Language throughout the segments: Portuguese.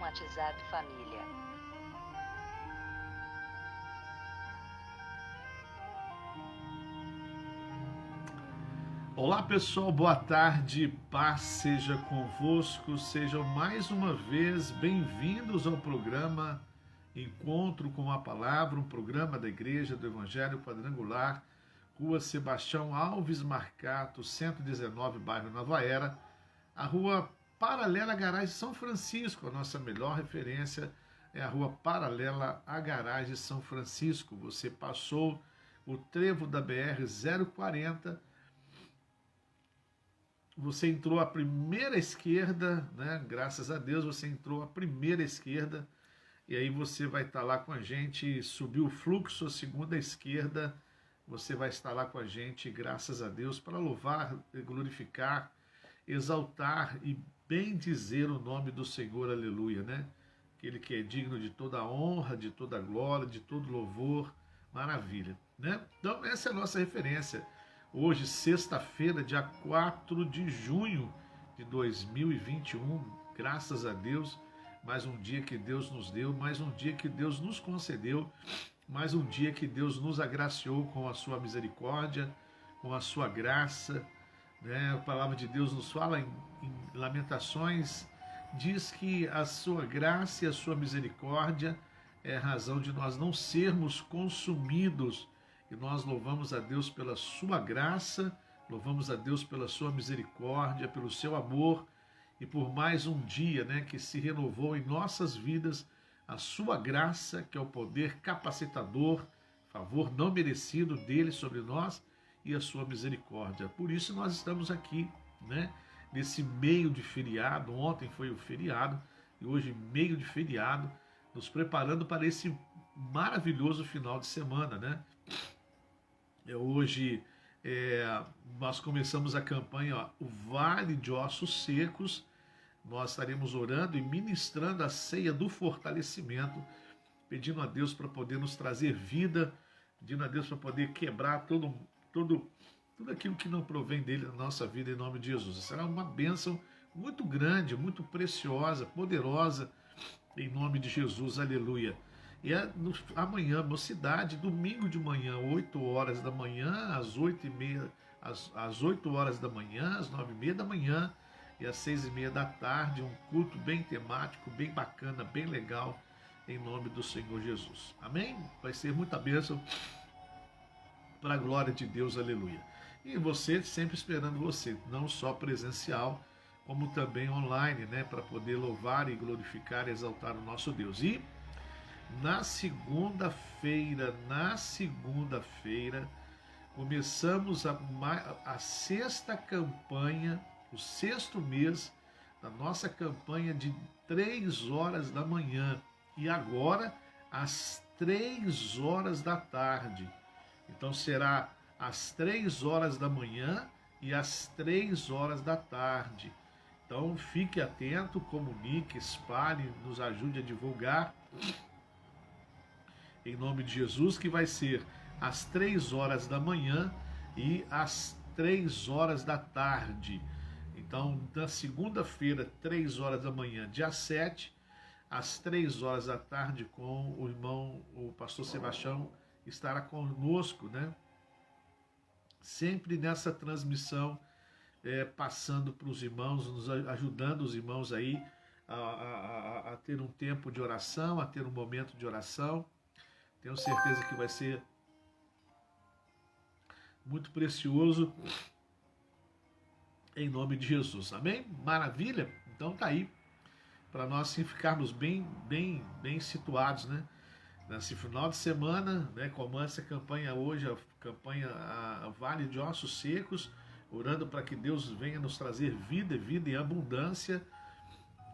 WhatsApp Família. Olá pessoal, boa tarde, paz seja convosco, sejam mais uma vez bem-vindos ao programa Encontro com a Palavra, um programa da Igreja do Evangelho Quadrangular, Rua Sebastião Alves Marcato, 119, bairro Nova Era, a rua paralela à Garagem São Francisco. A nossa melhor referência é a rua paralela à Garagem São Francisco. Você passou o trevo da BR-040, você entrou à primeira esquerda, né? Graças a Deus você entrou à primeira esquerda, e aí você vai estar lá com a gente, subiu o fluxo à segunda esquerda, você vai estar lá com a gente, graças a Deus, para louvar, glorificar, exaltar e bendizer o nome do Senhor, aleluia, né? Aquele que é digno de toda a honra, de toda a glória, de todo louvor, maravilha, né? Então essa é a nossa referência. Hoje, sexta-feira, dia 4 de junho de 2021, graças a Deus, mais um dia que Deus nos deu, mais um dia que Deus nos concedeu, mais um dia que Deus nos agraciou com a sua misericórdia, com a sua graça, né? A palavra de Deus nos fala em Lamentações, diz que a sua graça e a sua misericórdia é a razão de nós não sermos consumidos. E nós louvamos a Deus pela sua graça, louvamos a Deus pela sua misericórdia, pelo seu amor e por mais um dia, né, que se renovou em nossas vidas, a sua graça, que é o poder capacitador, favor não merecido dele sobre nós, e a sua misericórdia. Por isso nós estamos aqui, né, nesse meio de feriado. Ontem foi o feriado e hoje meio de feriado, nos preparando para esse maravilhoso final de semana, né? Hoje nós começamos a campanha O Vale de Ossos Secos. Nós estaremos orando e ministrando a ceia do fortalecimento, pedindo a Deus para poder nos trazer vida, pedindo a Deus para poder quebrar tudo aquilo que não provém dele na nossa vida, em nome de Jesus. Será uma bênção muito grande, muito preciosa, poderosa, em nome de Jesus, aleluia. E amanhã, mocidade, domingo de manhã, 8 horas da manhã, às 8h30, às 8 horas da manhã, às 9h30 da manhã e às 6h30 da tarde, um culto bem temático, bem bacana, bem legal, em nome do Senhor Jesus. Amém? Vai ser muita bênção para a glória de Deus, aleluia. E você, sempre esperando você, não só presencial, como também online, né, para poder louvar e glorificar e exaltar o nosso Deus. E na segunda-feira, começamos a sexta campanha, o sexto mês da nossa campanha de 3 horas da manhã. E agora, às 3 horas da tarde. Então será às 3 horas da manhã e às 3 horas da tarde. Então fique atento, comunique, espalhe, nos ajude a divulgar, em nome de Jesus, que vai ser às 3 horas da manhã e às 3 horas da tarde. Então, na segunda-feira, 3 horas da manhã, dia 7, às 3 horas da tarde, com o irmão, o pastor Sebastião, estará conosco, né? Sempre nessa transmissão, passando para os irmãos, nos ajudando os irmãos aí a ter um tempo de oração, a ter um momento de oração. Tenho certeza que vai ser muito precioso, em nome de Jesus. Amém? Maravilha? Então tá aí, para nós sim ficarmos bem situados, né? Nesse final de semana, né, como essa campanha hoje, a campanha a Vale de Ossos Secos, orando para que Deus venha nos trazer vida em abundância.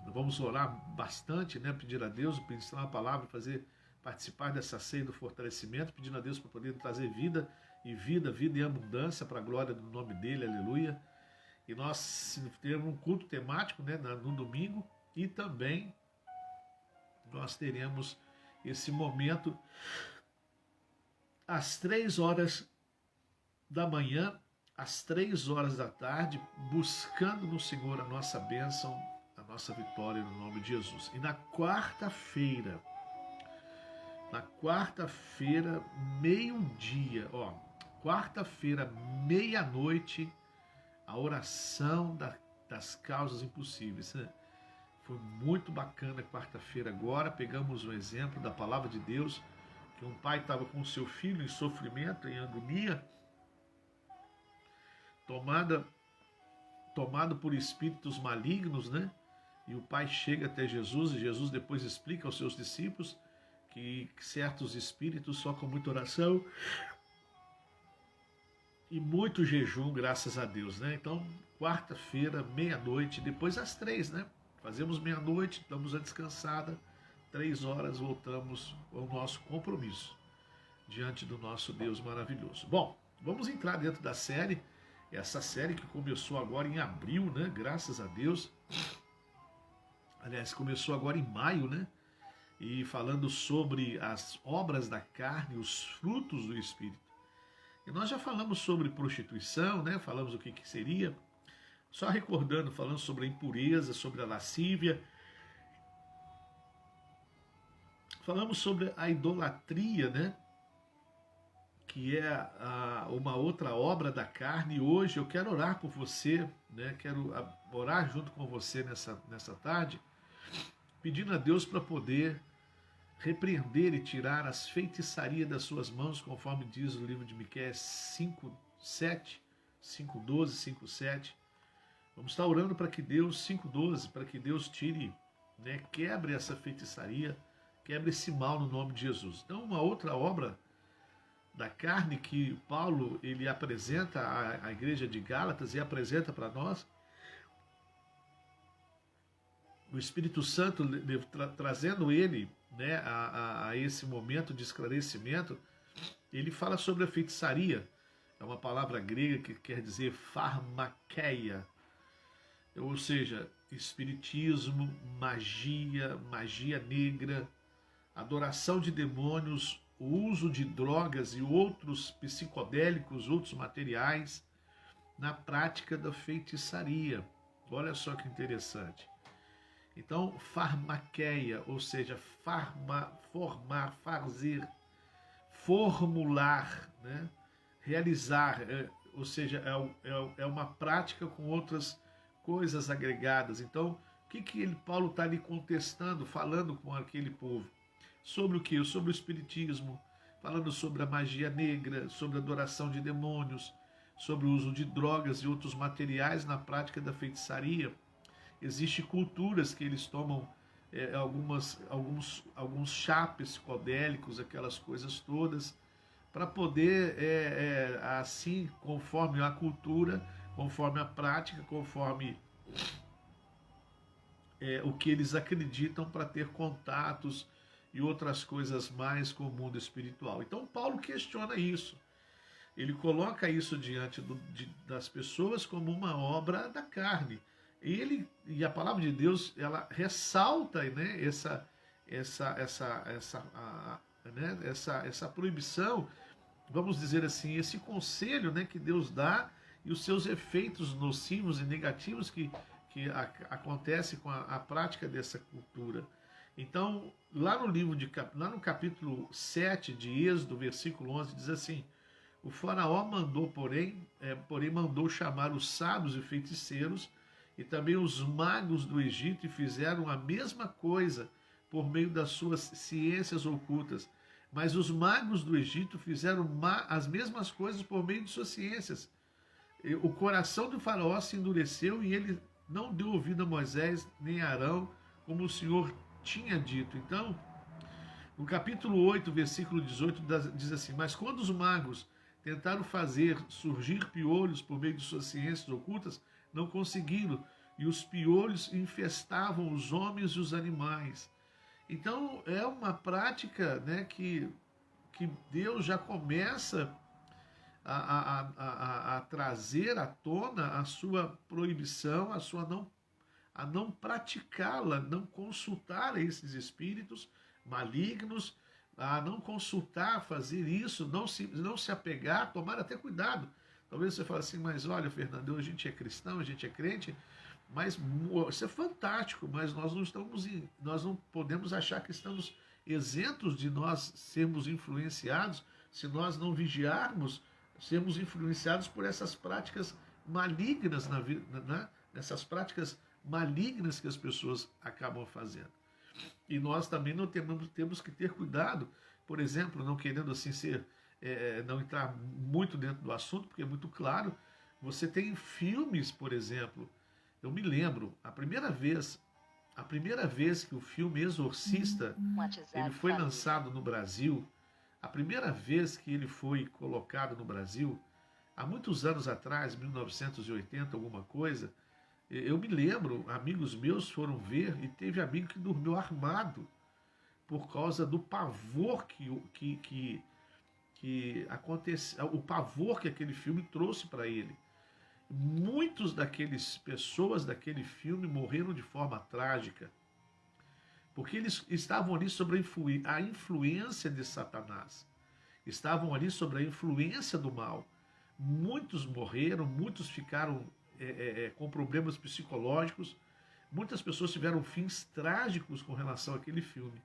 Vamos orar bastante, né, pedir a Deus, pedir uma palavra, participar dessa ceia do fortalecimento, pedindo a Deus para poder trazer vida em abundância para a glória do nome dele, aleluia. E nós teremos um culto temático, né, no domingo, e também nós teremos esse momento às 3 horas da manhã, às 3 horas da tarde, buscando no Senhor a nossa bênção, a nossa vitória no nome de Jesus. E na quarta-feira, meio-dia, quarta-feira, meia-noite, a oração das causas impossíveis, né? Foi muito bacana quarta-feira agora, pegamos um exemplo da palavra de Deus, que um pai estava com o seu filho em sofrimento, em agonia, tomado por espíritos malignos, né? E o pai chega até Jesus, e Jesus depois explica aos seus discípulos que certos espíritos só com muita oração e muito jejum, graças a Deus, né? Então, quarta-feira, meia-noite, depois às 3, né? Fazemos meia-noite, damos a descansada, 3 horas voltamos ao nosso compromisso diante do nosso Deus maravilhoso. Bom, vamos entrar dentro da série, essa série que começou agora em abril, né? Graças a Deus. Aliás, começou agora em maio, né? E falando sobre as obras da carne, os frutos do Espírito. E nós já falamos sobre prostituição, né? Falamos o que seria. Só recordando, falando sobre a impureza, sobre a lascívia. Falamos sobre a idolatria, né? Que é uma outra obra da carne. E hoje eu quero orar por você, né? Quero orar junto com você nessa tarde, pedindo a Deus para poder repreender e tirar as feitiçarias das suas mãos, conforme diz o livro de Miqueias 5:7, 5:12, 5:7. Vamos estar orando para que Deus, 5:12, para que Deus tire, né, quebre essa feitiçaria, quebre esse mal no nome de Jesus. Então, uma outra obra da carne que Paulo ele apresenta à igreja de Gálatas e apresenta para nós, o Espírito Santo trazendo ele, né, a esse momento de esclarecimento, ele fala sobre a feitiçaria. É uma palavra grega que quer dizer farmakeia, ou seja, espiritismo, magia negra, adoração de demônios, o uso de drogas e outros psicodélicos, outros materiais na prática da feitiçaria. Olha só que interessante. Então, farmaqueia, ou seja, formar, fazer, formular, né? Realizar, ou seja, é uma prática com outras coisas agregadas. Então, o que Paulo está ali contestando, falando com aquele povo? Sobre o que? Sobre o espiritismo, falando sobre a magia negra, sobre a adoração de demônios, sobre o uso de drogas e outros materiais na prática da feitiçaria. Existem culturas que eles tomam alguns chá psicodélicos, aquelas coisas todas, para poder, assim, conforme a cultura, conforme a prática, conforme o que eles acreditam, para ter contatos e outras coisas mais com o mundo espiritual. Então Paulo questiona isso. Ele coloca isso diante das pessoas como uma obra da carne. E a palavra de Deus, ela ressalta, né, essa proibição, vamos dizer assim, esse conselho, né, que Deus dá, e os seus efeitos nocivos e negativos que acontecem com a prática dessa cultura. Então, lá no capítulo 7 de Êxodo, versículo 11, diz assim: o faraó mandou, porém mandou chamar os sábios e feiticeiros e também os magos do Egito, e fizeram a mesma coisa por meio das suas ciências ocultas. Mas os magos do Egito fizeram as mesmas coisas por meio de suas ciências. O coração do faraó se endureceu e ele não deu ouvido a Moisés nem a Arão, como o Senhor tinha dito. Então, no capítulo 8, versículo 18, diz assim: mas quando os magos tentaram fazer surgir piolhos por meio de suas ciências ocultas, não conseguiram, e os piolhos infestavam os homens e os animais. Então, é uma prática, né, que Deus já começa a trazer à tona a sua proibição, a não praticá-la, não consultar esses espíritos malignos, a não consultar, fazer isso, não se apegar, tomar até cuidado. Talvez você fale assim: mas olha, Fernando, a gente é cristão, a gente é crente, Mas isso é fantástico, mas nós não podemos achar que estamos isentos de nós sermos influenciados, se nós não vigiarmos, sermos influenciados por essas práticas malignas na vida, né? Essas práticas malignas que as pessoas acabam fazendo. E nós também não temos que ter cuidado, por exemplo, não querendo assim ser, não entrar muito dentro do assunto, porque é muito claro, você tem filmes, por exemplo, eu me lembro, a primeira vez que o filme Exorcista, ele foi lançado no Brasil, a primeira vez que ele foi colocado no Brasil, há muitos anos atrás, 1980, alguma coisa, eu me lembro, amigos meus foram ver e teve amigo que dormiu armado por causa do pavor que aconteceu, o pavor que aquele filme trouxe para ele. Muitos daqueles pessoas daquele filme morreram de forma trágica, porque eles estavam ali sobre a influência de Satanás, estavam ali sobre a influência do mal. Muitos morreram, muitos ficaram com problemas psicológicos, muitas pessoas tiveram fins trágicos com relação àquele filme.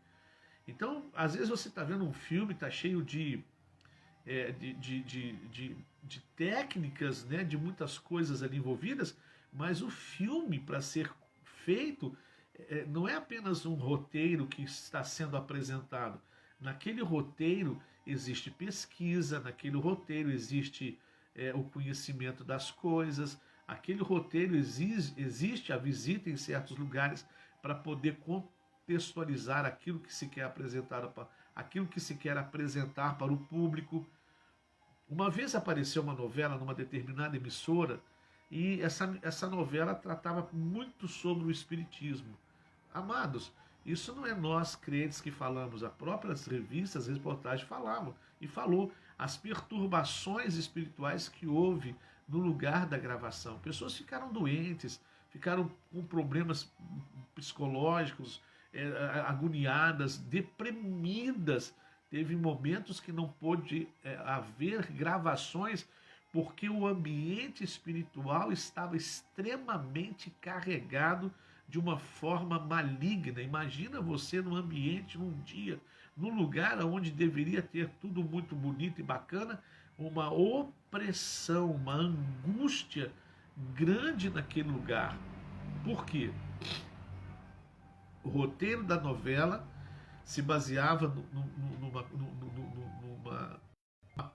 Então, às vezes você está vendo um filme, está cheio de técnicas, né, de muitas coisas ali envolvidas, mas o filme, para ser feito, não é apenas um roteiro que está sendo apresentado. Naquele roteiro existe pesquisa, naquele roteiro existe o conhecimento das coisas, aquele roteiro existe a visita em certos lugares para poder contextualizar aquilo que se quer apresentar para o público. Uma vez apareceu uma novela numa determinada emissora e essa novela tratava muito sobre o espiritismo. Amados, isso não é nós crentes que falamos, as próprias revistas, as reportagens falavam e falou as perturbações espirituais que houve no lugar da gravação. Pessoas ficaram doentes, ficaram com problemas psicológicos, agoniadas, deprimidas. Teve momentos que não pôde haver gravações porque o ambiente espiritual estava extremamente carregado de uma forma maligna. Imagina você num ambiente, num dia, num lugar onde deveria ter tudo muito bonito e bacana, uma opressão, uma angústia grande naquele lugar. Por quê? O roteiro da novela se baseava numa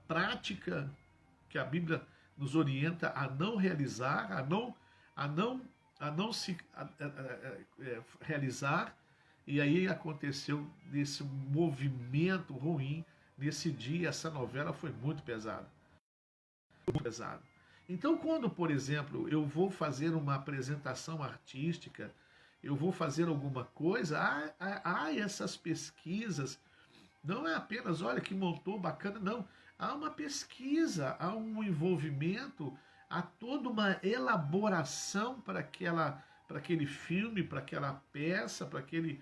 prática que a Bíblia nos orienta a não realizar, a não se realizar, e aí aconteceu nesse movimento ruim, nesse dia, essa novela foi muito pesada. Muito pesada. Então, quando, por exemplo, eu vou fazer uma apresentação artística, eu vou fazer alguma coisa, há essas pesquisas, não é apenas, olha que montou, bacana, não. Há uma pesquisa, há um envolvimento, há toda uma elaboração para aquele filme, para aquela peça, para aquele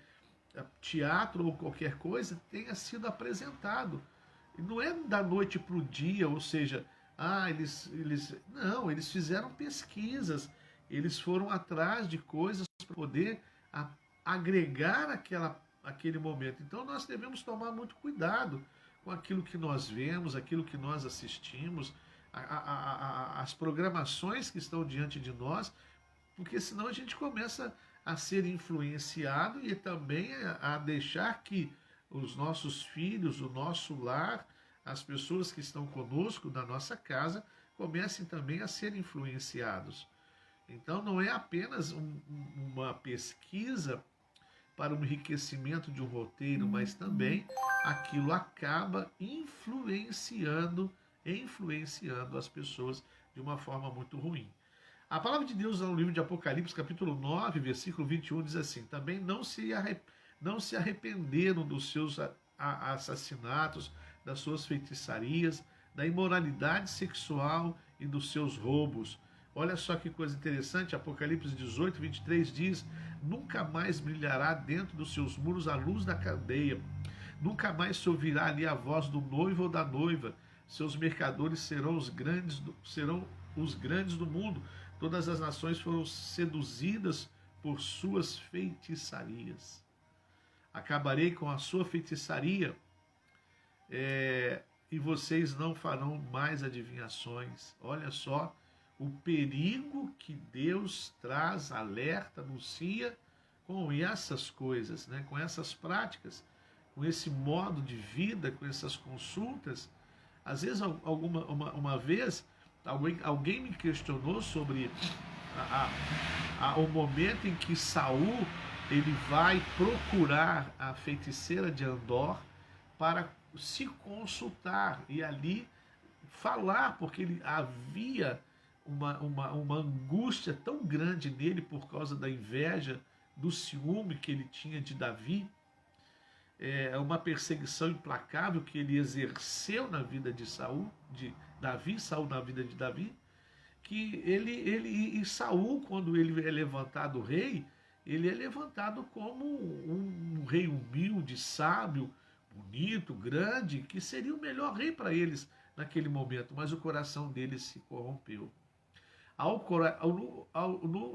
teatro ou qualquer coisa tenha sido apresentado. E não é da noite para o dia, ou seja, eles fizeram pesquisas, eles foram atrás de coisas para poder agregar aquele momento. Então nós devemos tomar muito cuidado com aquilo que nós vemos, aquilo que nós assistimos, as programações que estão diante de nós, porque senão a gente começa a ser influenciado e também a deixar que os nossos filhos, o nosso lar, as pessoas que estão conosco na nossa casa, comecem também a ser influenciados. Então não é apenas uma pesquisa para o enriquecimento de um roteiro, mas também aquilo acaba influenciando as pessoas de uma forma muito ruim. A palavra de Deus no livro de Apocalipse, capítulo 9, versículo 21, diz assim: também não se arrependeram dos seus assassinatos, das suas feitiçarias, da imoralidade sexual e dos seus roubos. Olha só que coisa interessante, Apocalipse 18, 23 diz: nunca mais brilhará dentro dos seus muros a luz da candeia, nunca mais se ouvirá ali a voz do noivo ou da noiva, seus mercadores serão os grandes do mundo, Todas as nações foram seduzidas por suas feitiçarias. Acabarei com a sua feitiçaria, e vocês não farão mais adivinhações. Olha só o perigo que Deus traz, alerta, anuncia com essas coisas, né? Com essas práticas, com esse modo de vida, com essas consultas. Às vezes, uma vez, alguém me questionou sobre o momento em que Saul ele vai procurar a feiticeira de Andor para se consultar e ali falar, porque ele havia uma angústia tão grande nele por causa da inveja, do ciúme que ele tinha de Davi, uma perseguição implacável que ele exerceu na vida de Saul, de Davi, Saul na vida de Davi, que e Saul, quando ele é levantado rei, ele é levantado como um rei humilde, sábio, bonito, grande, que seria o melhor rei para eles naquele momento, mas o coração dele se corrompeu.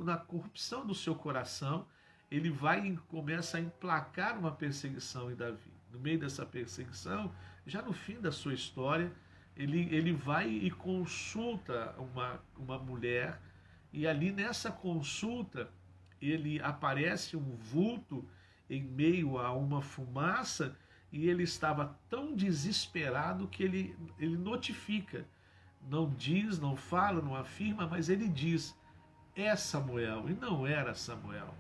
Na corrupção do seu coração, ele vai e começa a emplacar uma perseguição em Davi. No meio dessa perseguição, já no fim da sua história, ele vai e consulta uma mulher, e ali nessa consulta, ele aparece um vulto em meio a uma fumaça, e ele estava tão desesperado que ele notifica. Não diz, não fala, não afirma, mas ele diz: é Samuel. E não era Samuel.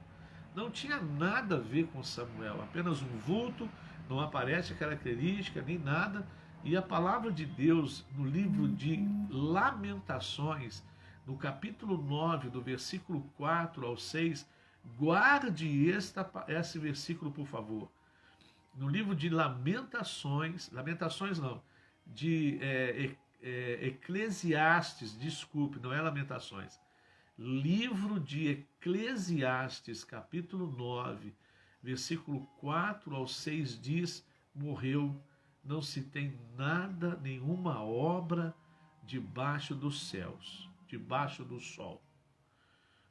Não tinha nada a ver com Samuel, apenas um vulto, não aparece a característica nem nada. E a palavra de Deus no livro de Lamentações, no capítulo 9, do versículo 4 ao 6, guarde esse versículo, por favor. No livro de Lamentações não, de Eclesiastes, desculpe, não é Lamentações. Livro de Eclesiastes, capítulo 9, versículo 4 ao 6 diz: morreu, não se tem nada, nenhuma obra debaixo dos céus, debaixo do sol.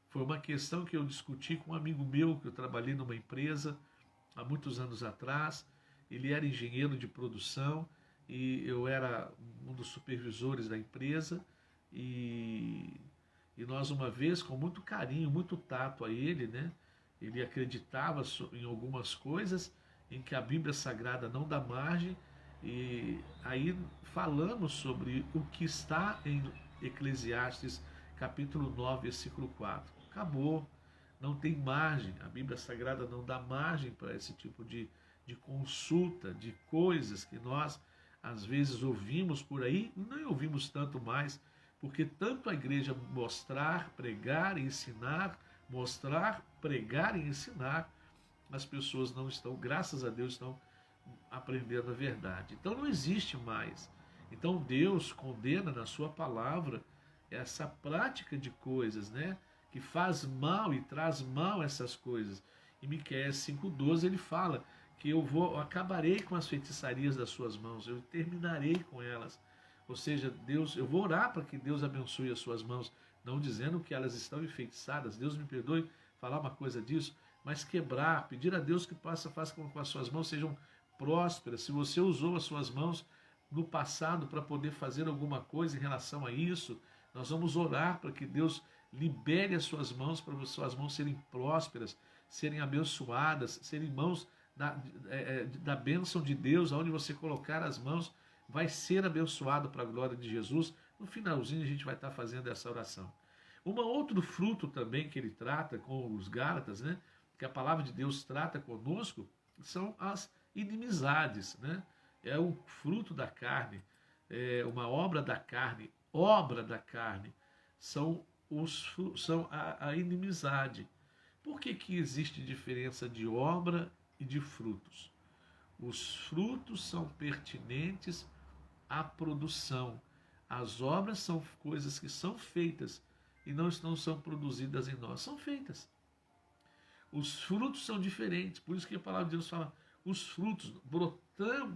Foi uma questão que eu discuti com um amigo meu, que eu trabalhei numa empresa há muitos anos atrás. Ele era engenheiro de produção e eu era um dos supervisores da empresa, e nós uma vez, com muito carinho, muito tato a ele, né? Ele acreditava em algumas coisas em que a Bíblia Sagrada não dá margem, e aí falamos sobre o que está em Eclesiastes capítulo 9, versículo 4. Acabou, não tem margem, a Bíblia Sagrada não dá margem para esse tipo de consulta, de coisas que nós às vezes ouvimos por aí, e não ouvimos tanto mais, porque tanto a igreja mostrar, pregar e ensinar, mostrar, pregar e ensinar, as pessoas não estão, graças a Deus, estão aprendendo a verdade. Então não existe mais. Então Deus condena na sua palavra essa prática de coisas, né, que faz mal e traz mal essas coisas. Em Miqueias 5,12 ele fala que eu acabarei com as feitiçarias das suas mãos, eu terminarei com elas. Ou seja, eu vou orar para que Deus abençoe as suas mãos, não dizendo que elas estão enfeitiçadas. Deus me perdoe falar uma coisa disso, mas quebrar, pedir a Deus que faça com que as suas mãos sejam prósperas. Se você usou as suas mãos no passado para poder fazer alguma coisa em relação a isso, nós vamos orar para que Deus libere as suas mãos, para as suas mãos serem prósperas, serem abençoadas, serem mãos da bênção de Deus. Aonde você colocar as mãos vai ser abençoado para a glória de Jesus. No finalzinho a gente vai estar fazendo essa oração. Outro fruto também que ele trata com os Gálatas, né, que a palavra de Deus trata conosco, são as inimizades, né? É o fruto da carne, uma obra da carne, são a inimizade. Por que existe diferença de obra e de frutos? Os frutos são pertinentes à produção. As obras são coisas que são feitas e não são produzidas em nós, são feitas. Os frutos são diferentes, por isso que a palavra de Deus fala, os frutos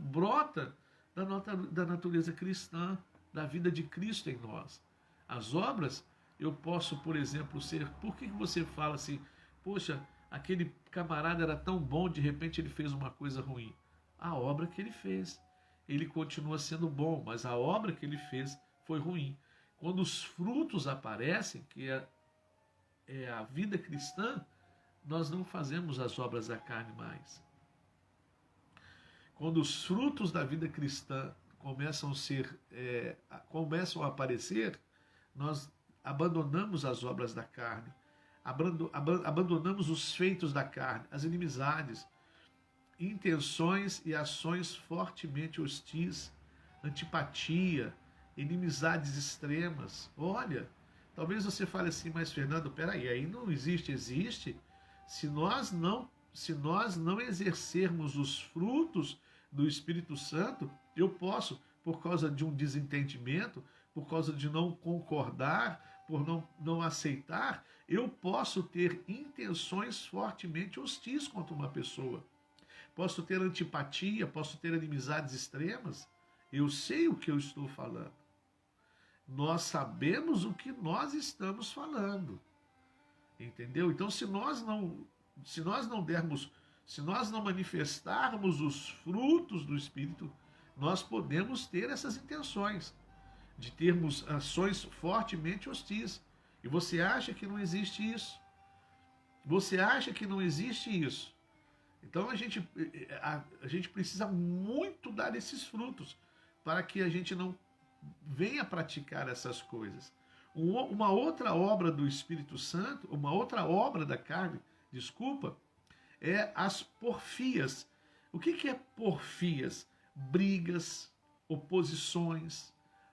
brota da natureza cristã, da vida de Cristo em nós. As obras eu posso, por exemplo, ser... Por que você fala assim, poxa, aquele camarada era tão bom, de repente ele fez uma coisa ruim? A obra que ele fez. Ele continua sendo bom, mas a obra que ele fez foi ruim. Quando os frutos aparecem, que é a vida cristã, nós não fazemos as obras da carne mais. Quando os frutos da vida cristã começam a aparecer, nós abandonamos as obras da carne, abandonamos os feitos da carne, as inimizades, intenções e ações fortemente hostis, antipatia, inimizades extremas. Olha, talvez você fale assim, mas Fernando, peraí, aí não existe, existe. Se nós não exercermos os frutos do Espírito Santo, eu posso, por causa de um desentendimento, por causa de não concordar, por não aceitar, eu posso ter intenções fortemente hostis contra uma pessoa. Posso ter antipatia, posso ter inimizades extremas. Eu sei o que eu estou falando. Nós sabemos o que nós estamos falando. Entendeu? Então, se nós não manifestarmos os frutos do Espírito, nós podemos ter essas intenções de termos ações fortemente hostis. E você acha que não existe isso? Você acha que não existe isso? Então a gente precisa muito dar esses frutos para que a gente não venha praticar essas coisas. Uma outra obra do Espírito Santo, uma outra obra da carne, desculpa, é as porfias. O que é porfias? Brigas, oposições,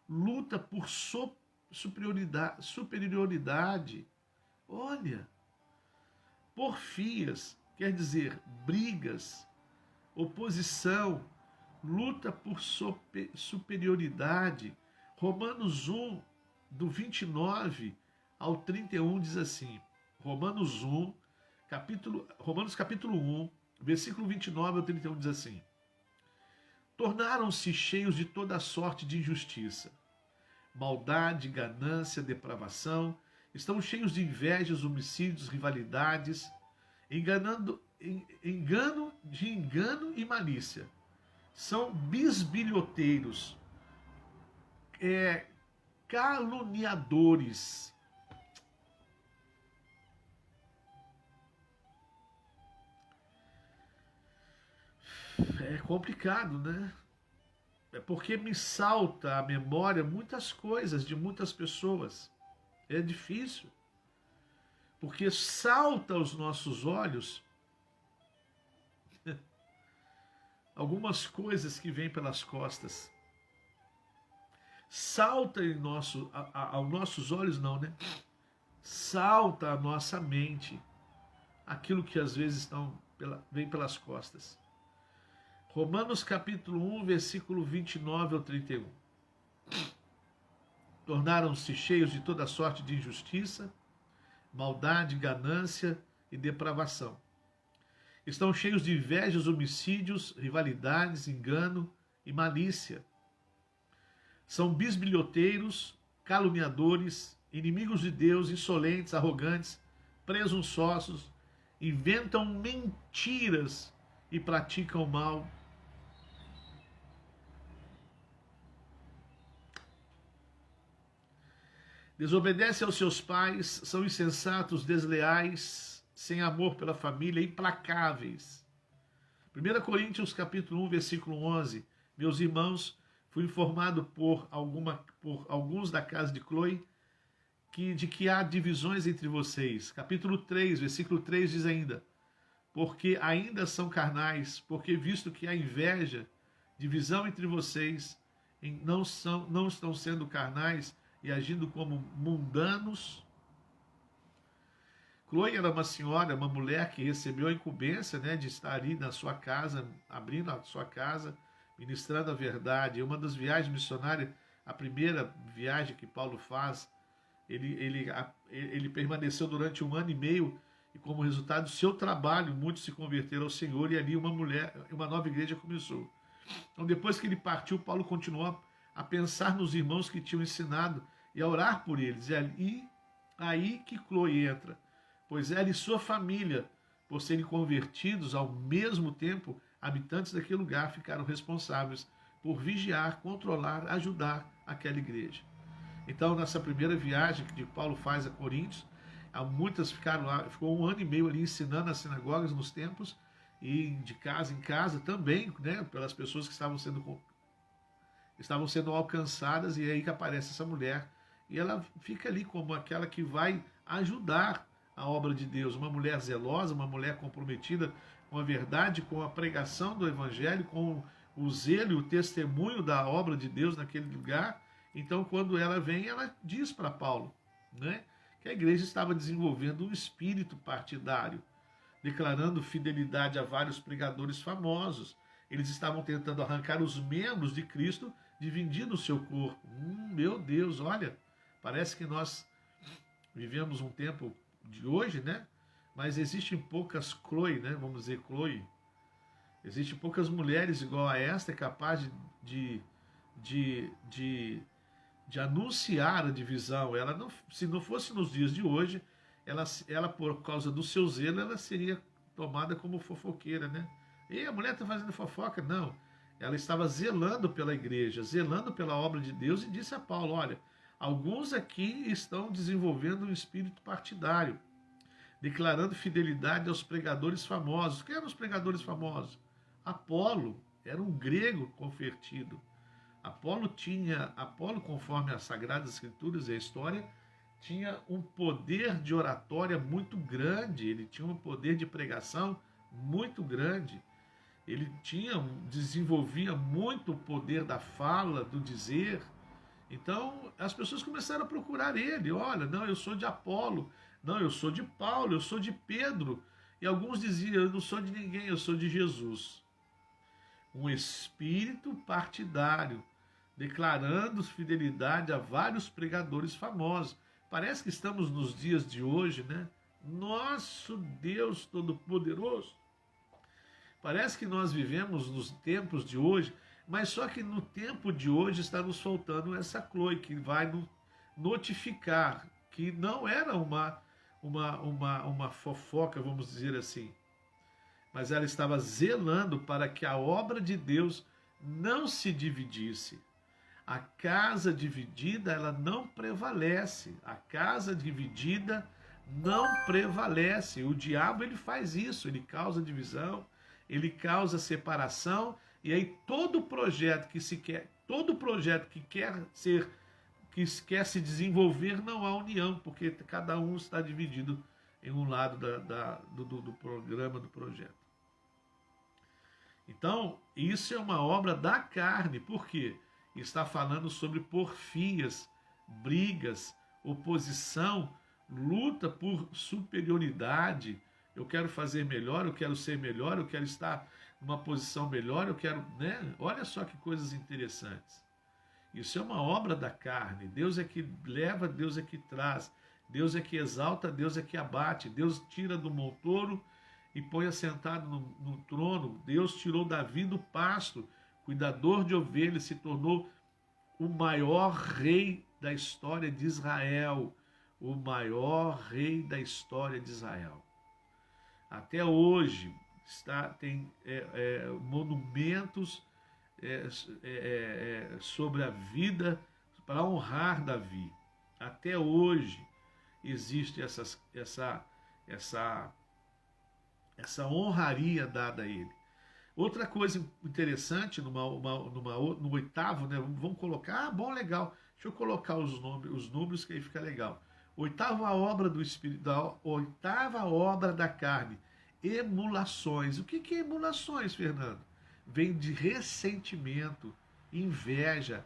luta por superioridade. Olha, porfias quer dizer brigas, oposição, luta por superioridade. Romanos 1, do 29 ao 31 diz assim, Romanos capítulo 1, versículo 29 ao 31 diz assim: tornaram-se cheios de toda sorte de injustiça, maldade, ganância, depravação, estão cheios de invejas, homicídios, rivalidades, engano e malícia. São bisbilhoteiros, caluniadores. É complicado, né? É porque me salta à memória muitas coisas de muitas pessoas. É difícil. Porque salta aos nossos olhos algumas coisas que vêm pelas costas. Salta aos nossos olhos não, né? Salta à nossa mente aquilo que às vezes vem pelas costas. Romanos capítulo 1, versículo 29 ao 31. Tornaram-se cheios de toda sorte de injustiça, maldade, ganância e depravação. Estão cheios de invejas, homicídios, rivalidades, engano e malícia. São bisbilhoteiros, caluniadores, inimigos de Deus, insolentes, arrogantes, presunçosos, inventam mentiras e praticam o mal. Desobedecem aos seus pais, são insensatos, desleais, sem amor pela família, implacáveis. 1 Coríntios capítulo 1, versículo 11. Meus irmãos, fui informado por alguns da casa de Chloe de que há divisões entre vocês. Capítulo 3, versículo 3 diz ainda: porque ainda são carnais, porque visto que há inveja, divisão entre vocês, não estão sendo carnais e agindo como mundanos. Chloe era uma senhora, uma mulher que recebeu a incumbência, né, de estar ali na sua casa, abrindo a sua casa, ministrando a verdade. Uma das viagens missionárias, a primeira viagem que Paulo faz, ele permaneceu durante 1 ano e meio, e como resultado do seu trabalho, muitos se converteram ao Senhor, e ali uma nova igreja começou. Então, depois que ele partiu, Paulo continuou a pensar nos irmãos que tinham ensinado e a orar por eles. E ali Aí que Chloe entra, pois ela e sua família, por serem convertidos ao mesmo tempo, habitantes daquele lugar ficaram responsáveis por vigiar, controlar, ajudar aquela igreja. Então, nessa primeira viagem que Paulo faz a Coríntios, muitas ficaram lá, ficou 1 ano e meio ali ensinando nas sinagogas, nos templos, e de casa em casa também, né, pelas pessoas que estavam sendo alcançadas, e aí que aparece essa mulher, e ela fica ali como aquela que vai ajudar a obra de Deus, uma mulher zelosa, uma mulher comprometida com a verdade, com a pregação do evangelho, com o zelo e o testemunho da obra de Deus naquele lugar. Então, quando ela vem, ela diz para Paulo, né, que a igreja estava desenvolvendo um espírito partidário, declarando fidelidade a vários pregadores famosos. Eles estavam tentando arrancar os membros de Cristo, dividindo o seu corpo. Meu Deus, olha, parece que nós vivemos um tempo de hoje, né? Mas existem poucas Chloe, né? Vamos dizer Chloe. Existem poucas mulheres igual a esta capaz de anunciar a divisão. Ela não, se não fosse nos dias de hoje, ela por causa do seu zelo, ela seria tomada como fofoqueira, né? E a mulher está fazendo fofoca? Não. Ela estava zelando pela igreja, zelando pela obra de Deus, e disse a Paulo: olha, alguns aqui estão desenvolvendo um espírito partidário, declarando fidelidade aos pregadores famosos. Quem eram os pregadores famosos? Apolo era um grego convertido. Apolo, conforme as Sagradas Escrituras e a história, tinha um poder de oratória muito grande, ele tinha um poder de pregação muito grande, ele desenvolvia muito o poder da fala, do dizer. Então as pessoas começaram a procurar ele. Olha, não, eu sou de Apolo, não, eu sou de Paulo, eu sou de Pedro. E alguns diziam: eu não sou de ninguém, eu sou de Jesus. Um espírito partidário, declarando fidelidade a vários pregadores famosos. Parece que estamos nos dias de hoje, né? Nosso Deus Todo-Poderoso. Parece que nós vivemos nos tempos de hoje, mas só que no tempo de hoje está nos faltando essa Chloe, que vai notificar que não era uma fofoca, vamos dizer assim, mas ela estava zelando para que a obra de Deus não se dividisse. A casa dividida, ela não prevalece. A casa dividida não prevalece. O diabo, ele faz isso, ele causa divisão, ele causa separação, e aí todo projeto que quer se desenvolver, não há união, porque cada um está dividido em um lado do programa, do projeto. Então, isso é uma obra da carne. Por quê? Está falando sobre porfias, brigas, oposição, luta por superioridade. Eu quero fazer melhor, eu quero ser melhor, eu quero estar numa posição melhor, eu quero, né? Olha só que coisas interessantes. Isso é uma obra da carne. Deus é que leva, Deus é que traz, Deus é que exalta, Deus é que abate. Deus tira do montouro e põe assentado no trono. Deus tirou Davi do pasto, cuidador de ovelhas, se tornou o maior rei da história de Israel. O maior rei da história de Israel. Até hoje tem monumentos sobre a vida para honrar Davi. Até hoje existe essa honraria dada a ele. Outra coisa interessante, no oitavo, né, vamos colocar, bom, legal, deixa eu colocar os números que aí fica legal. Oitava obra do Espírito, oitava obra da carne, emulações. O que é emulações, Fernando? Vem de ressentimento, inveja,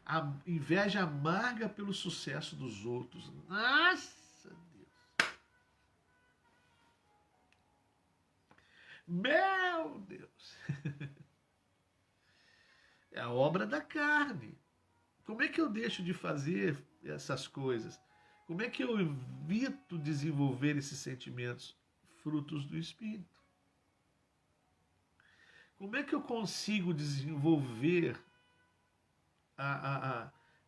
a inveja amarga pelo sucesso dos outros. Nossa Deus! Meu Deus! É a obra da carne. Como é que eu deixo de fazer essas coisas? Como é que eu evito desenvolver esses sentimentos? Frutos do Espírito. Como é que eu consigo desenvolver,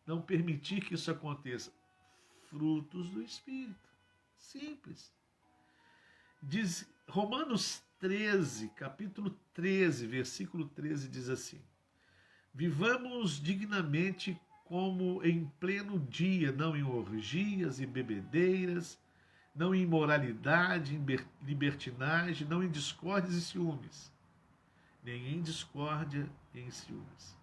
não permitir que isso aconteça? frutos do Espírito. Simples. Diz Romanos 13, capítulo 13, versículo 13, diz assim: vivamos dignamente como em pleno dia, não em orgias e bebedeiras, não em imoralidade, em libertinagem, não em discórdias e ciúmes, nem em discórdia e em ciúmes.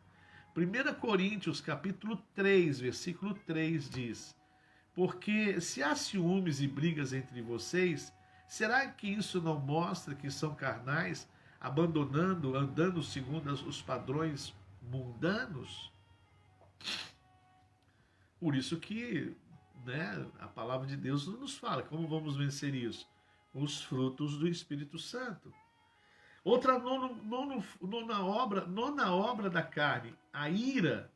1 Coríntios, capítulo 3, versículo 3 diz: porque se há ciúmes e brigas entre vocês, será que isso não mostra que são carnais, andando segundo os padrões mundanos? Por isso que, né, a palavra de Deus nos fala. Como vamos vencer isso? Os frutos do Espírito Santo. Outra nona obra da carne, a ira.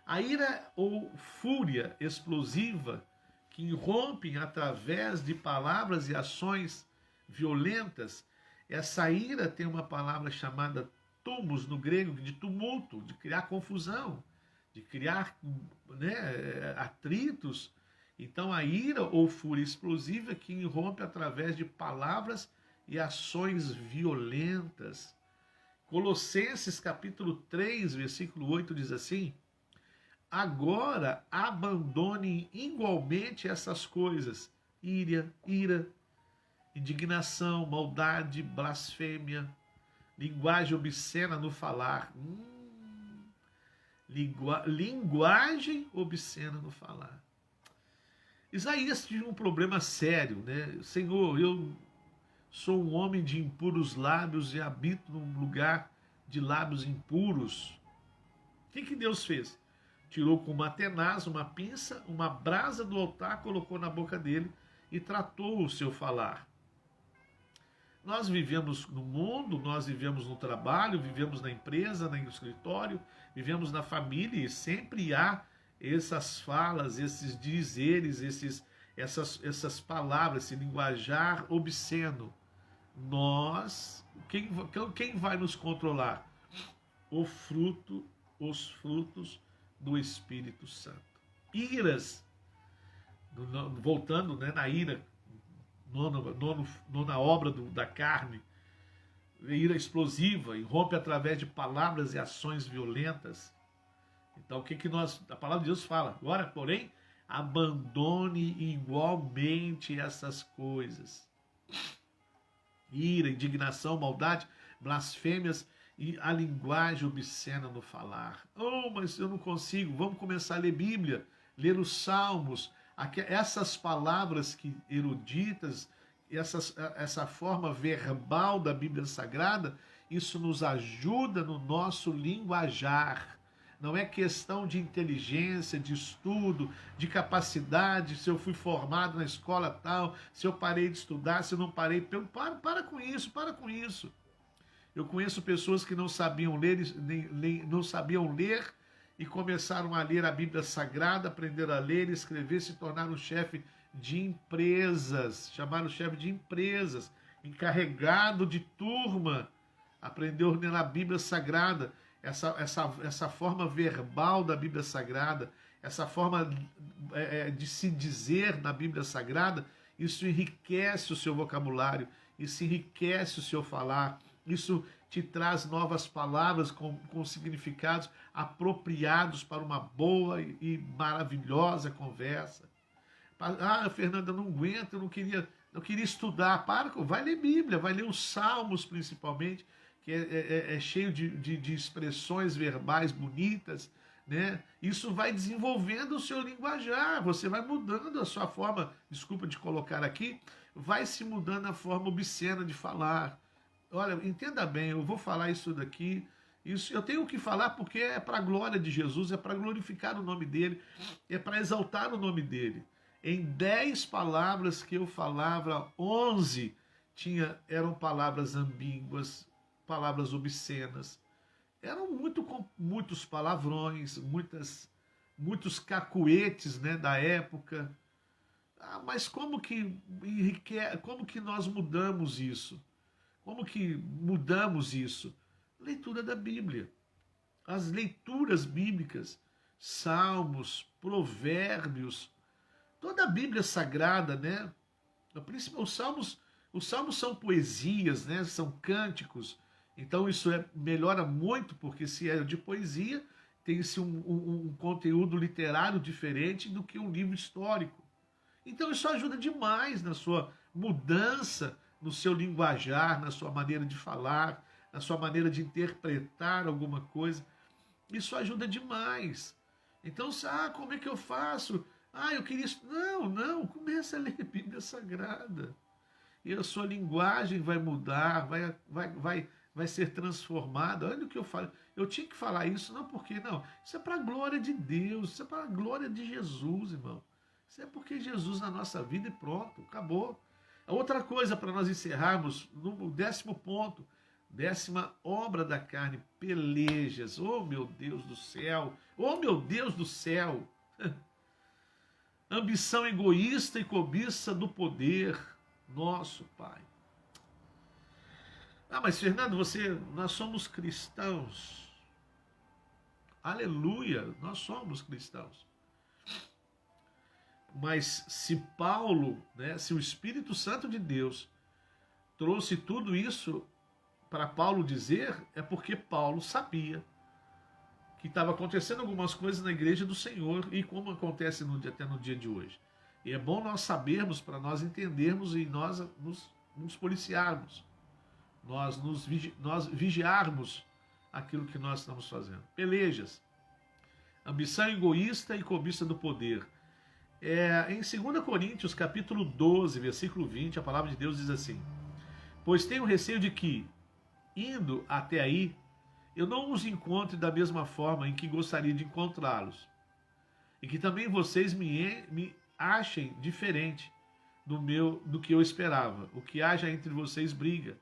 A ira ou fúria explosiva que irrompem através de palavras e ações violentas. Essa ira tem uma palavra chamada tumos no grego, de tumulto, de criar confusão, de criar, né, atritos. Então a ira ou fúria explosiva que irrompe através de palavras e ações violentas. Colossenses capítulo 3, versículo 8 diz assim: agora abandonem igualmente essas coisas: ira, indignação, maldade, blasfêmia, linguagem obscena no falar. Linguagem obscena no falar. Isaías tinha um problema sério, né? Senhor, eu sou um homem de impuros lábios e habito num lugar de lábios impuros. O que Deus fez? Tirou com uma tenaz, uma pinça, uma brasa do altar, colocou na boca dele e tratou o seu falar. Nós vivemos no mundo, nós vivemos no trabalho, vivemos na empresa, no escritório, vivemos na família e sempre há essas falas, esses dizeres, essas palavras, esse linguajar obsceno. Quem vai nos controlar? Os frutos do Espírito Santo. Iras, voltando, né, na ira, nona obra da carne, ira explosiva, irrompe através de palavras e ações violentas. Então, a palavra de Deus fala? Agora, porém, abandone igualmente essas coisas: ira, indignação, maldade, blasfêmias e a linguagem obscena no falar. Oh, mas eu não consigo. Vamos começar a ler Bíblia, ler os Salmos. Essas palavras eruditas, essa forma verbal da Bíblia Sagrada, isso nos ajuda no nosso linguajar. Não é questão de inteligência, de estudo, de capacidade, se eu fui formado na escola tal, se eu parei de estudar, se eu não parei. Para com isso, para com isso. Eu conheço pessoas que não sabiam ler e começaram a ler a Bíblia Sagrada, aprenderam a ler e escrever, se tornaram chefe de empresas, chamaram chefe de empresas, encarregado de turma, aprendeu a ler a Bíblia Sagrada. Essa forma verbal da Bíblia Sagrada, essa forma de se dizer na Bíblia Sagrada, isso enriquece o seu vocabulário, isso enriquece o seu falar, isso te traz novas palavras com significados apropriados para uma boa e maravilhosa conversa. Ah, Fernanda, eu não aguento, eu não queria estudar. Vai ler Bíblia, vai ler os Salmos principalmente, que é cheio de expressões verbais bonitas, né? Isso vai desenvolvendo o seu linguajar, você vai mudando a sua forma, desculpa de colocar aqui, vai se mudando a forma obscena de falar. Olha, entenda bem, eu vou falar isso daqui, isso eu tenho que falar porque é para a glória de Jesus, é para glorificar o nome dele, é para exaltar o nome dele. Em 10 palavras que eu falava, 11 eram palavras ambíguas, palavras obscenas. Eram muitos palavrões, muitos cacuetes, né, da época. Mas como que nós mudamos isso? Como que mudamos isso? Leitura da Bíblia. As leituras bíblicas, Salmos, Provérbios, toda a Bíblia Sagrada, né? Os salmos são poesias, né? São cânticos. Então isso melhora muito, porque se é de poesia, tem-se um conteúdo literário diferente do que um livro histórico. Então isso ajuda demais na sua mudança, no seu linguajar, na sua maneira de falar, na sua maneira de interpretar alguma coisa. Isso ajuda demais. Então, como é que eu faço? Eu queria isso. Não, começa a ler a Bíblia Sagrada. E a sua linguagem vai mudar, vai ser transformada. Olha o que eu falo. Eu tinha que falar isso, não porque não. Isso é para a glória de Deus, isso é para a glória de Jesus, irmão. Isso é porque Jesus na nossa vida e pronto, acabou. A outra coisa para nós encerrarmos, no 10º ponto, 10ª obra da carne, pelejas. Oh, meu Deus do céu! Oh, meu Deus do céu! Ambição egoísta e cobiça do poder. Nosso Pai. Mas Fernando, nós somos cristãos. Aleluia, nós somos cristãos. Mas se Paulo, né, se o Espírito Santo de Deus trouxe tudo isso para Paulo dizer, é porque Paulo sabia que estava acontecendo algumas coisas na igreja do Senhor, e como acontece até no dia de hoje. E é bom nós sabermos, para nós entendermos e nós nos policiarmos, nós vigiarmos aquilo que nós estamos fazendo. Pelejas, ambição egoísta e cobiça do poder. Em 2 Coríntios, capítulo 12, versículo 20, a palavra de Deus diz assim: pois tenho receio de que, indo até aí, eu não os encontre da mesma forma em que gostaria de encontrá-los, e que também vocês me achem diferente do que eu esperava. O que haja entre vocês briga,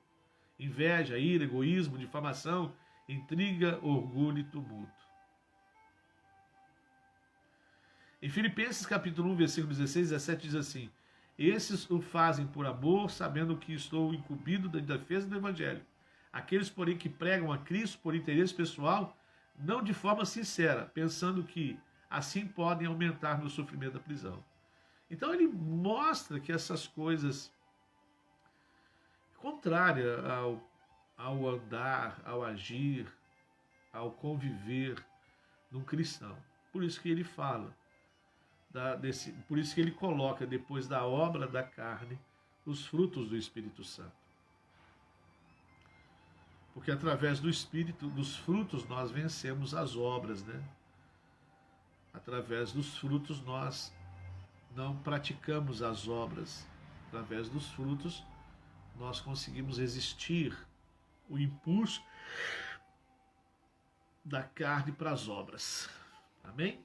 inveja, ira, egoísmo, difamação, intriga, orgulho e tumulto. Em Filipenses capítulo 1, versículo 16 e 17 diz assim: esses o fazem por amor, sabendo que estou incumbido da defesa do Evangelho. Aqueles, porém, que pregam a Cristo por interesse pessoal, não de forma sincera, pensando que assim podem aumentar meu sofrimento da prisão. Então ele mostra que essas coisas contrárias ao andar, ao agir, ao conviver de um cristão. Por isso que ele fala, por isso que ele coloca depois da obra da carne os frutos do Espírito Santo. Porque através do Espírito, dos frutos, nós vencemos as obras, né? Através dos frutos nós não praticamos as obras. Através dos frutos nós conseguimos resistir o impulso da carne para as obras. Amém?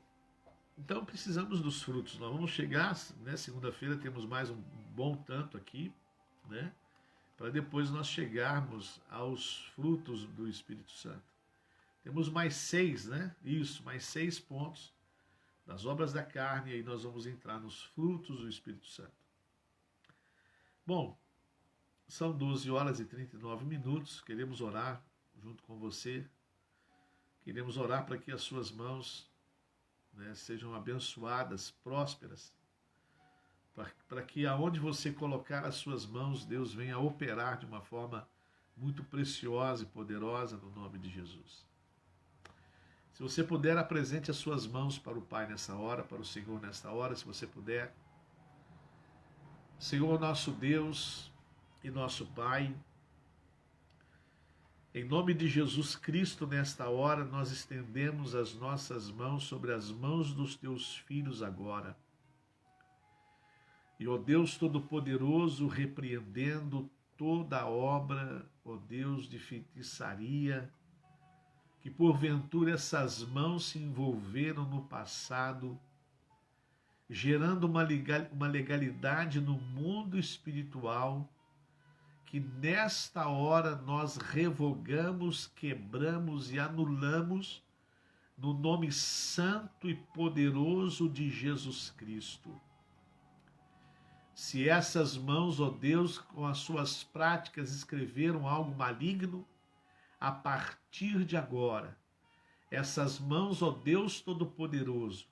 Então precisamos dos frutos. Nós vamos chegar, né? Segunda-feira temos mais um bom tanto aqui, né? Para depois nós chegarmos aos frutos do Espírito Santo. Temos mais 6, né? Isso, mais 6 pontos das obras da carne, e aí nós vamos entrar nos frutos do Espírito Santo. Bom, são 12 horas e 39 minutos, queremos orar junto com você, queremos orar para que as suas mãos, né, sejam abençoadas, prósperas, para que aonde você colocar as suas mãos, Deus venha operar de uma forma muito preciosa e poderosa no nome de Jesus. Se você puder, apresente as suas mãos para o Pai nessa hora, para o Senhor nesta hora, se você puder. Senhor, nosso Deus e nosso Pai, em nome de Jesus Cristo, nesta hora, nós estendemos as nossas mãos sobre as mãos dos teus filhos agora. E, ó Deus Todo-Poderoso, repreendendo toda a obra, ó Deus, de feitiçaria, que porventura essas mãos se envolveram no passado, gerando uma legalidade no mundo espiritual, que nesta hora nós revogamos, quebramos e anulamos no nome santo e poderoso de Jesus Cristo. Se essas mãos, ó Deus, com as suas práticas escreveram algo maligno, a partir de agora, essas mãos, ó Deus Todo-Poderoso,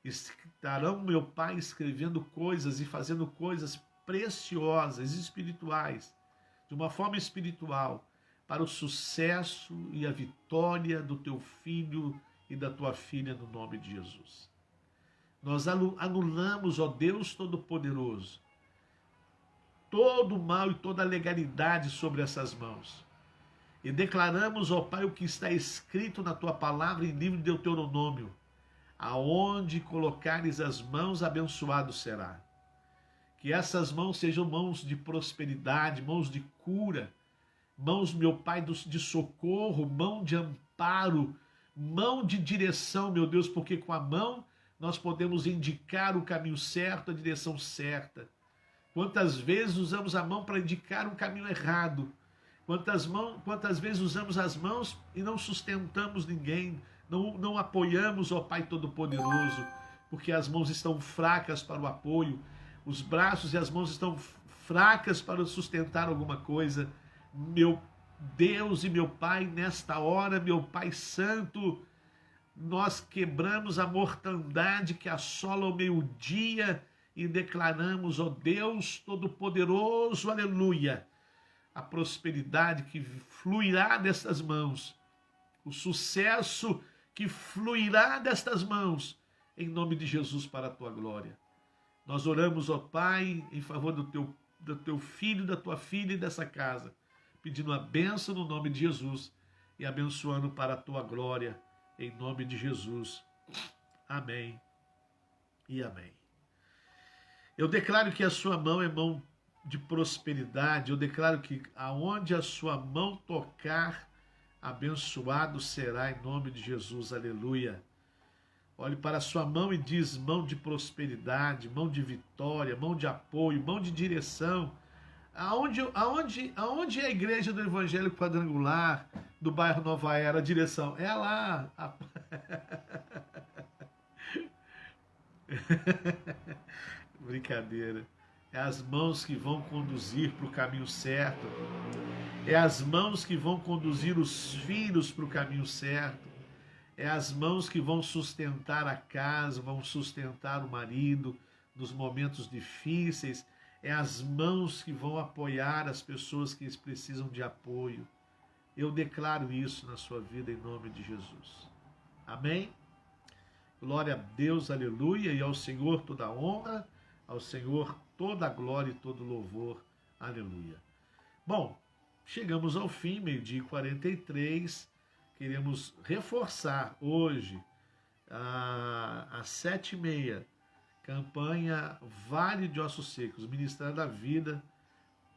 Estarão, meu Pai, escrevendo coisas e fazendo coisas preciosas, espirituais, de uma forma espiritual, para o sucesso e a vitória do teu filho e da tua filha, no nome de Jesus. Nós anulamos, ó Deus Todo-Poderoso, todo o mal e toda a legalidade sobre essas mãos. E declaramos, ó Pai, o que está escrito na tua palavra em livro de Deuteronômio: aonde colocares as mãos, abençoado será. Que essas mãos sejam mãos de prosperidade, mãos de cura, mãos, meu Pai, de socorro, mão de amparo, mão de direção, meu Deus, porque com a mão nós podemos indicar o caminho certo, a direção certa. Quantas vezes usamos a mão para indicar um caminho errado? Quantas vezes usamos as mãos e não sustentamos ninguém, não apoiamos, ó Pai Todo-Poderoso, porque as mãos estão fracas para o apoio, os braços e as mãos estão fracas para sustentar alguma coisa. Meu Deus e meu Pai, nesta hora, meu Pai Santo, nós quebramos a mortandade que assola o meio-dia e declaramos, ó Deus Todo-Poderoso, aleluia, a prosperidade que fluirá destas mãos, o sucesso que fluirá destas mãos, em nome de Jesus, para a tua glória. Nós oramos, ó Pai, em favor do teu filho, da tua filha e dessa casa, pedindo a bênção no nome de Jesus e abençoando para a tua glória, em nome de Jesus. Amém e amém. Eu declaro que a sua mão é mão de prosperidade. Eu declaro que aonde a sua mão tocar, abençoado será, em nome de Jesus. Aleluia. Olhe para a sua mão e diz: mão de prosperidade, mão de vitória, mão de apoio, mão de direção. Aonde é a igreja do Evangelho Quadrangular, do bairro Nova Era, a direção? É lá. Brincadeira. É as mãos que vão conduzir para o caminho certo. É as mãos que vão conduzir os filhos para o caminho certo. É as mãos que vão sustentar a casa, vão sustentar o marido nos momentos difíceis. É as mãos que vão apoiar as pessoas que precisam de apoio. Eu declaro isso na sua vida em nome de Jesus. Amém? Glória a Deus, aleluia, e ao Senhor toda a honra, ao Senhor toda a glória e todo louvor, aleluia. Bom, chegamos ao fim, 12h43, queremos reforçar hoje, às 7h30, campanha Vale de Ossos Secos, ministrando a vida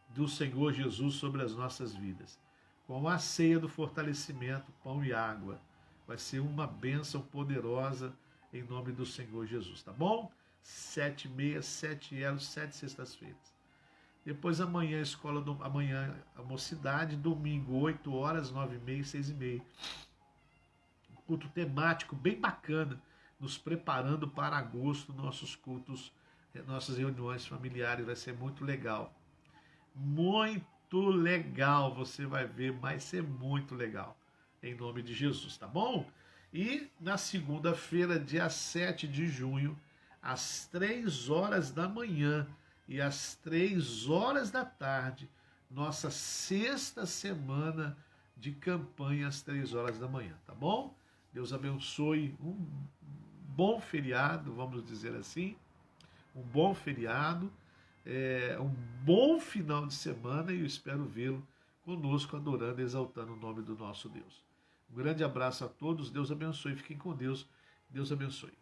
do Senhor Jesus sobre as nossas vidas, com a ceia do fortalecimento, pão e água. Vai ser uma bênção poderosa em nome do Senhor Jesus, tá bom? 7h30, 7 sextas-feiras. Depois amanhã, amanhã a mocidade, domingo, 8 horas, 9h30, 6h30. Culto temático bem bacana, nos preparando para agosto, nossos cultos, nossas reuniões familiares, vai ser muito legal. Muito legal, você vai ver, vai ser muito legal, em nome de Jesus, tá bom? E na segunda-feira, dia 7 de junho, às 3 horas da manhã e às 3 horas da tarde, nossa sexta semana de campanha às 3 horas da manhã, tá bom? Deus abençoe, um bom feriado, vamos dizer assim, um bom feriado, um bom final de semana, e eu espero vê-lo conosco adorando e exaltando o nome do nosso Deus. Um grande abraço a todos, Deus abençoe, fiquem com Deus, Deus abençoe.